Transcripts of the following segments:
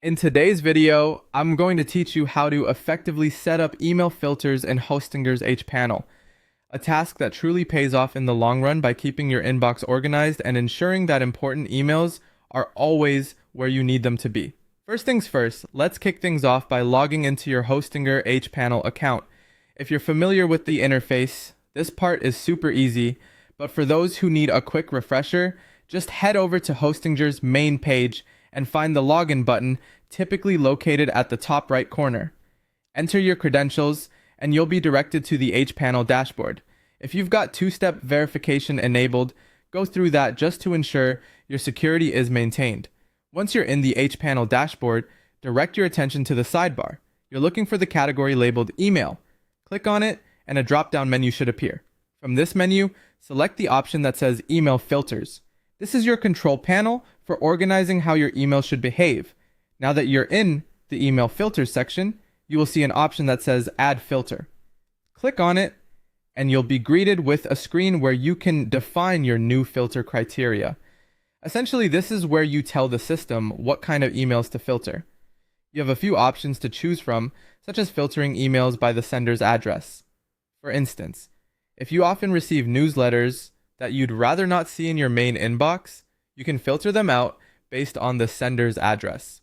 In today's video, I'm going to teach you how to effectively set up email filters in Hostinger's hPanel, a task that truly pays off in the long run by keeping your inbox organized and ensuring that important emails are always where you need them to be. First things first, let's kick things off by logging into your Hostinger hPanel account. If you're familiar with the interface, this part is super easy, but for those who need a quick refresher, just head over to Hostinger's main page and find the login button, typically located at the top right corner. Enter your credentials and you'll be directed to the hPanel dashboard. If you've got two-step verification enabled, go through that just to ensure your security is maintained. Once you're in the hPanel dashboard, direct your attention to the sidebar. You're looking for the category labeled Email. Click on it and a drop-down menu should appear. From this menu, select the option that says Email Filters. This is your control panel for organizing how your email should behave. Now that you're in the Email Filters section, you will see an option that says Add Filter. Click on it, and you'll be greeted with a screen where you can define your new filter criteria. Essentially, this is where you tell the system what kind of emails to filter. You have a few options to choose from, such as filtering emails by the sender's address. For instance, if you often receive newsletters that you'd rather not see in your main inbox, you can filter them out based on the sender's address.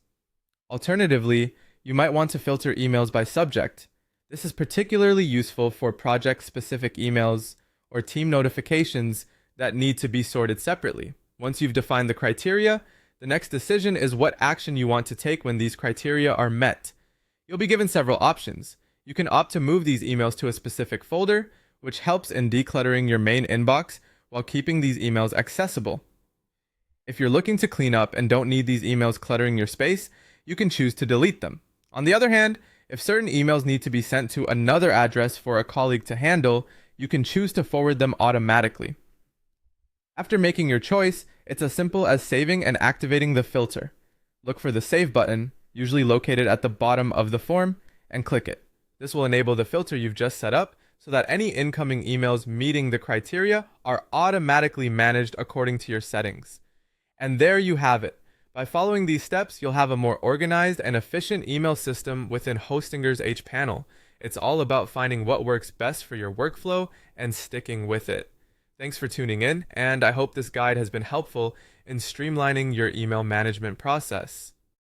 Alternatively, you might want to filter emails by subject. This is particularly useful for project-specific emails or team notifications that need to be sorted separately. Once you've defined the criteria, the next decision is what action you want to take when these criteria are met. You'll be given several options. You can opt to move these emails to a specific folder, which helps in decluttering your main inbox while keeping these emails accessible. If you're looking to clean up and don't need these emails cluttering your space, you can choose to delete them. On the other hand, if certain emails need to be sent to another address for a colleague to handle, you can choose to forward them automatically. After making your choice, it's as simple as saving and activating the filter. Look for the Save button, usually located at the bottom of the form, and click it. This will enable the filter you've just set up so that any incoming emails meeting the criteria are automatically managed according to your settings. And there you have it. By following these steps, you'll have a more organized and efficient email system within Hostinger's hPanel. It's all about finding what works best for your workflow and sticking with it. Thanks for tuning in, and I hope this guide has been helpful in streamlining your email management process.